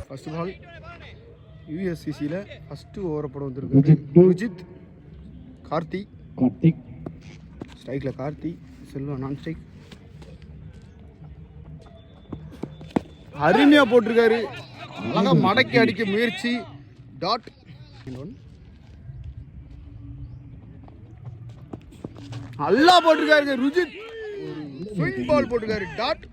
First ball யூஎஸ்சிசியில் first over போட வந்திருக்கு ருஜித். கார்த்திக் ஸ்ட்ரைக்கில் கார்த்தி, செல்வா நான் ஸ்ட்ரைக். அருமையாக போட்டிருக்காரு, அழகாக மடக்கி அடிக்க முயற்சி. டாட். நல்லா போட்டிருக்காரு ருஜித், ஒரு ஸ்விங் பால் போட்டிருக்காரு. டாட்.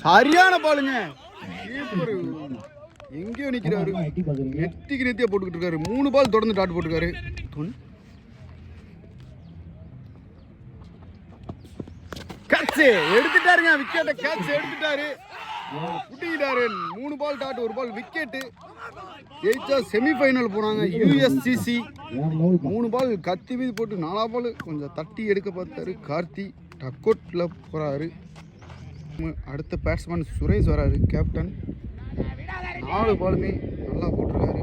சரியான பாலுங்க, எங்கேயோ நிக்கிறாரு, நெத்திக்கு நெத்தியா போட்டுக்கிட்டு இருக்காரு. 3 பால் தொடர்ந்து டாட் போட்டுருக்காரு. கேட்ச் எடுத்துட்டாருங்க, விக்கெட்டை கேட்ச் எடுத்துட்டாரு, புட்டிக்கிட்டாரு. 3 பால் டாட், 1 பால் விக்கெட்டு. ஜெயிச்சா செமிஃபைனல் போனாங்க யூஎஸ்சிசி. 3 பால் கத்தி மீது போட்டு 4 பால் கொஞ்சம் தட்டி எடுக்க பார்த்தாரு கார்த்தி. டக் அவுட்ல போறாரு. அடுத்த பேட்ஸ்மேன் சுரேஷ் வராரு, கேப்டன். 4 பாலுமே நல்லா போட்டிருக்காரு.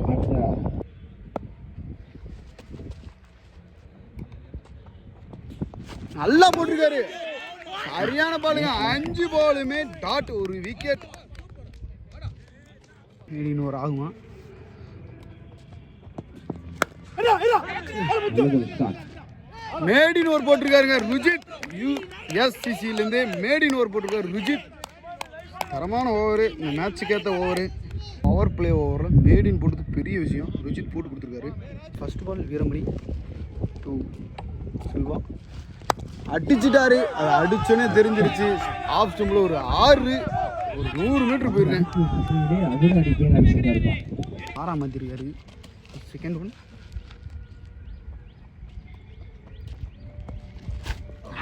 நல்லா போட்டிருக்காரு, சரியான பாலுங்க. 5 பாலுமே டாட், 1 விக்கெட். இன்னொரு ஆகுமா? மேடின் ஓவர் போட்டிருக்காருங்க ருஜித். யூஎஸ்சிசிலேருந்து மேடின் ஓவர் போட்டிருக்காரு ருஜித். தரமான ஓவரு, இந்த மேட்சுக்கு ஏற்ற ஓவரு. பவர் பிளே ஓவரில் மேடின் போட்டது பெரிய விஷயம், ருஜித் போட்டு கொடுத்துருக்காரு. First ball Veeramani to Selva அடிச்சுட்டாரு. அது அடிச்சோன்னே தெரிஞ்சிருச்சு. ஆஃப் ஸ்டம்பில் ஒரு 100 மீட்டர் போயிருக்கேன். 6ஆம் மாத்திருக்காரு. செகண்ட் ஒன்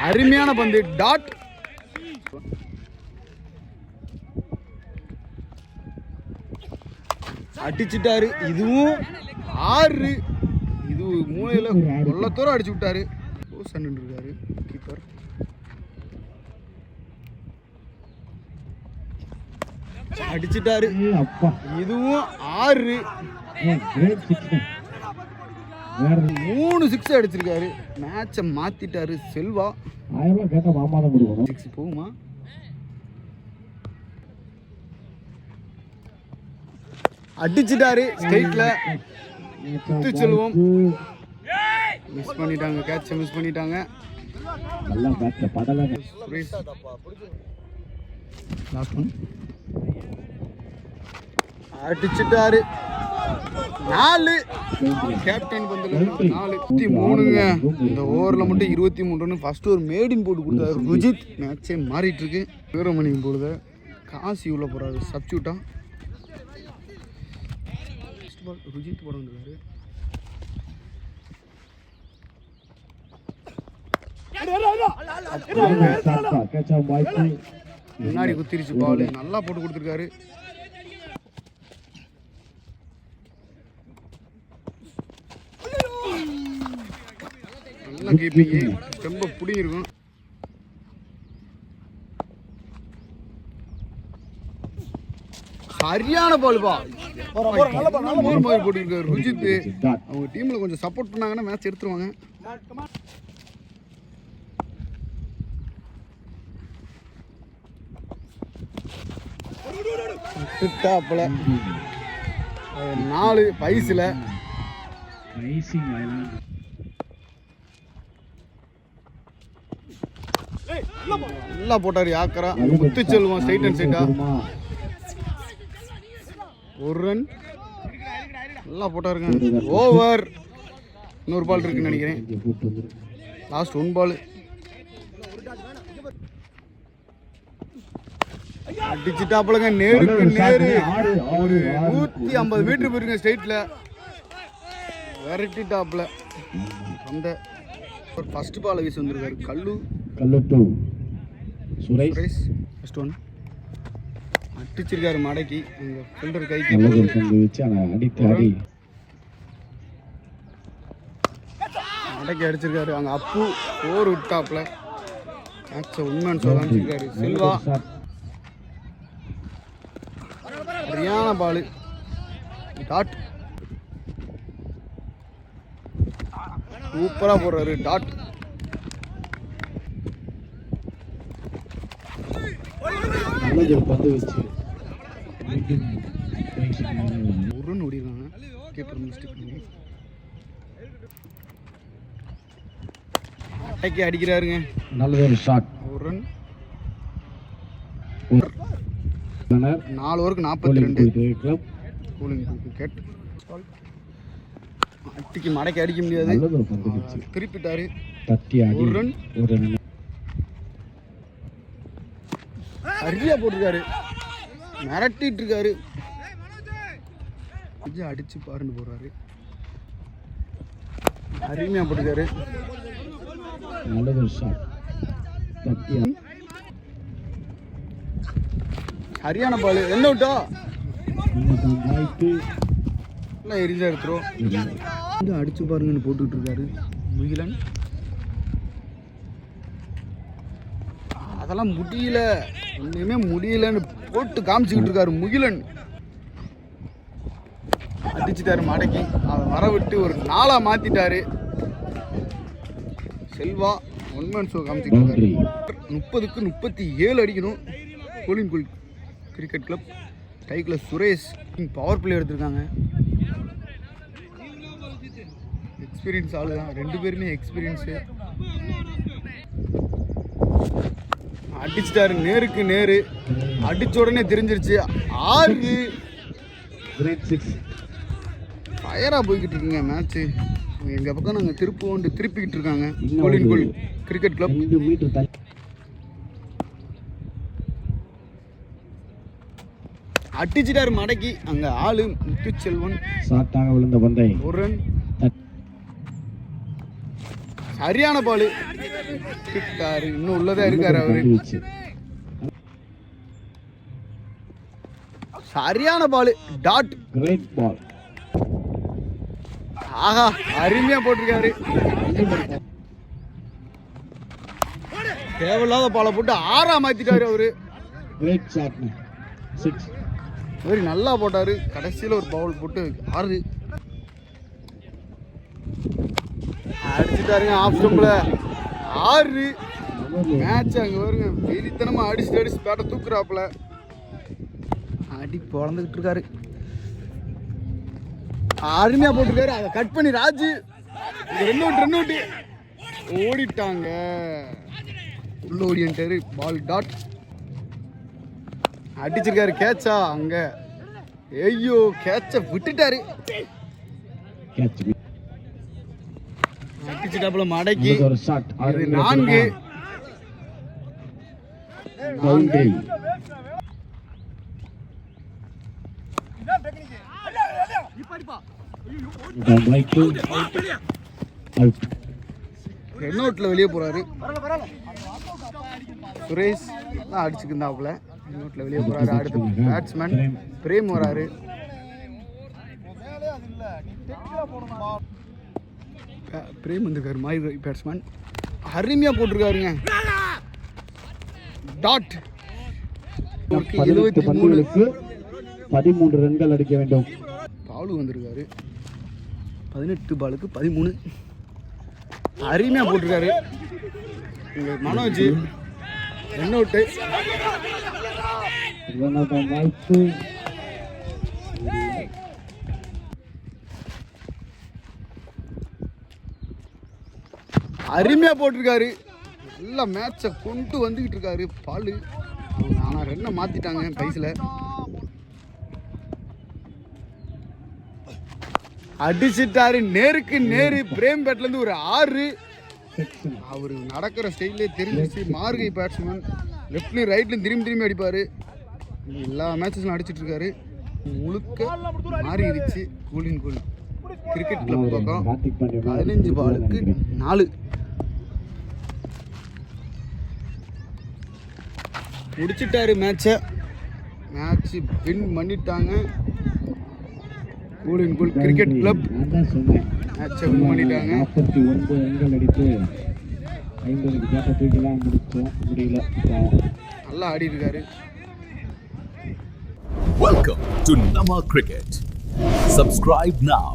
அருமையான பந்து. டாட். அடிச்சுட்டாரு. இதுவும் 6. இது மூளையில கொள்ளத்தோற அடிச்சு விட்டாரு. இருக்காரு கீப்பர். அடிச்சுட்டாரு. இதுவும் 6. 3 6 அடிச்சிருக்காரு. மேட்சை மாத்திட்டாரு செல்வா. 6 போகுமா? அடிச்சுட்டாரு ஸ்ட்ரைட்ல. குத்து செல்வம் மிஸ் பண்ணிட்டாங்க, கேட்ச மிஸ் பண்ணிட்டாங்க. அடிச்சுட்டாரு. 4. கேப்டன் பந்துல 4-3ங்க. இந்த ஓவர்ல மட்டும் 23 ரன். ஃபர்ஸ்ட் ஒரு மேடின் போட்டு கொடுத்தாரு ருஜித். மேட்சே மாறிட்டு இருக்கு. வீரமணி போடுத காசி உள்ள போறாரு சப்ஸ்டியூட்டா. ருஜித் போட வந்துருக்காரு. முன்னாடி குத்திருச்சு பால். நல்லா போட்டு கொடுத்துருக்காரு. நல்லா கீப்பிங், ரொம்ப புடிங்கிருக்கும். சரியான பால் பா. போட்டுருக்காரு ருஜித். அவங்க டீம்ல கொஞ்சம் சப்போர்ட் பண்ணாங்கன்னா மேட்ச் எடுத்துருவாங்க. டாப்ல 4 பைஸ்ல நல்லா போட்டாரு யாக்கரா. குத்து செல்வம் ஸ்ட்ரைட் அண்ட் ஸ்ட்ரைட்டா. 1 ரன் நல்லா போட்டாருங்க. ஓவர். இன்னொரு பால் இருக்குன்னு நினைக்கிறேன். லாஸ்ட் 1 பால். அடிச்சுட்டாப்புலங்க. நேருக்கு நேரு ஒரு 150 மீட்டர் போயிருங்க ஸ்ட்ரைட்ல. விரட்டிட்டாப்புல. அந்த ஃபர்ஸ்ட் பால் வீசி வந்திருக்காரு கல்லு சுரேஷ். ஃபர்ஸ்ட் ஒன் அடிச்சிருக்காரு மடக்கி. அந்த ஃபில்டர் கைக்கு மடக்கி அடிச்சிருக்காரு. அங்கே அப்பு 4 விட்டாப்புல. மேட்சை உண்மைன்னு சொல்லிருக்காரு செல்வா. சரியான பால். டாட். சூப்பராக போடுறாரு டாட். பந்து வச்சு ஒரு ரன் ஓடிடுறாங்க. கீப்பர் மிஸ்டேக் பண்ணி அட்டைக்கு அடிக்கிறாருங்க. நல்லது ஒரு ஷாட். ஒரு ரன். 4 ஓவருக்கு 42. Cooling cricket. அட்டிக்கு மடக்கி அடிக்க முடியாது. திருப்பிட்டாரு. ஒரு ரன். சரியா போட்டிருக்காரு. மிரட்டிட்டு இருக்காரு. கொஞ்சம் அடிச்சு பாருன்னு போடுறாரு. அருமையா போட்டிருக்காரு. ஹரியானா பால் என்ன விட்டா எரிஞ்சா எடுத்துரும். அடிச்சு பாருங்கன்னு போட்டுட்டு இருக்காரு முகிலன். அதெல்லாம் முடியல, ஒண்ணுமே முடியலன்னு போட்டு காமிச்சுக்கிட்டு இருக்காரு முகிலன். அடிச்சுட்டாரு மடக்கி. அதை வர விட்டு ஒரு 4ஆ மாத்திட்டாரு. செல்வா 1 மேன் ஷோ காமிச்சுக்கிட்டு இருக்காரு. 30க்கு 37 அடிக்கணும். கோலின்குல் கிரிக்கெட் கிளப். டைக்கில் சுரேஷ் பவர் பிளே எடுத்திருக்காங்க. எக்ஸ்பீரியன்ஸ் ஆளு தான், 2 பேருமே எக்ஸ்பீரியன்ஸு. அடிச்சிட்டாரு நேருக்கு நேரு. அடிச்ச உடனே தெரிஞ்சிருச்சு. 6 ஃபயராக போய்கிட்டு இருக்குங்க மேட்ச்சு. எங்கள் பக்கம் நாங்கள் திருப்பிக்கிட்டு இருக்காங்க. கோலின்குல் கிரிக்கெட் கிளப். அடிச்சிட்டாரு மடக்கி. அங்க ஆளு முத்துச்செல்வன். சாட்டாக விழுந்த பந்தை. ஒரு ரன். சரியான பால். இன்னும் உள்ளதா இருக்காரு அவரு. சரியான பால். டாட். கிரேட் பால். ஆஹா, அருமையா போட்டிருக்காரு. தேவையில்லாத பாலை போட்டு 6ஆ மாத்திட்டாரு அவரு. Great shot. 6. வெரி நல்லா போட்டாரு. கடைசியில் ஒரு பவுல் போட்டு 6 அடிச்சுட்டாருங்க. ஆஃப் ஸ்டம்பில் 6. மேட்ச் அங்கே வருங்க. வெறித்தனமா அடிச்சு பேட்டை தூக்குறாப்புல. அடி பிறந்துக்கிட்டு இருக்காரு. அருமையா போட்டிருக்காரு. அதை கட் பண்ணி ராஜு 2 அவுட் ஓடிட்டாங்க. உள்ள ஓடிட்டாரு. பால் டாட். அடிச்சிருக்காரு. கேட்சா அங்க. ஐயோ, கேட்ச விட்டுட்டாரு. அடிச்சிட்டாப்புல மடக்கி. 4. ரன் அவுட்ல வெளியே போறாரு. சுரேஷ் தான் அடிச்சுக்கிருந்தாப்புல. ரன் அவுட்ல வெளியே போறாரு. அடுத்து பேட்ஸ்மேன் பிரேம் வராரு. பிரேம் வந்திருக்காரு. மாறி பேட்ஸ்மேன் அருமையா போட்டிருக்காருங்க. டாட். 73 ரன்கள் அடிக்க வேண்டும். பாலு வந்திருக்காரு. 18 பாலுக்கு 13. அருமையா போட்டிருக்காரு. Manoj run out. வாய்ப்பு. அருமையா போட்டிருக்காரு. நல்லா மேட்சை கொண்டு வந்துகிட்டு இருக்காரு பாலு. ஆனா ரன்னை மாத்திட்டாங்க பைஸ்ல. அடிச்சிட்டாரு நேருக்கு நேரு. பிரேம் பேட்ல இருந்து ஒரு 6. அவரு நடக்கிற ஸ்டைலே தெரிஞ்சிச்சு. மார்கை பேட்ஸ்மேன் லெஃப்ட்லயும் ரைட்லயும் திரும்பி அடிப்பாரு. எல்லா மேட்சஸும் அடிச்சிட்டு இருக்காரு. முழுக்க மாறிடுச்சு. கோலின்குல் கிரிக்கெட் கிளப் பக்கம் 15 பாலுக்கு 4. முடிச்சிட்டாரு மேட்சை. மேட்ச் வின் பண்ணிட்டாங்க. கோலின்குல் கிரிக்கெட் கிளப் மேட்சை வின் பண்ணிட்டாங்க. 49 ரன்கள் அடித்து 50 பேட்டை தூக்கிலாம் முடியல. நல்லா ஆடி இருக்காரு. Welcome to Nama Cricket. Subscribe now.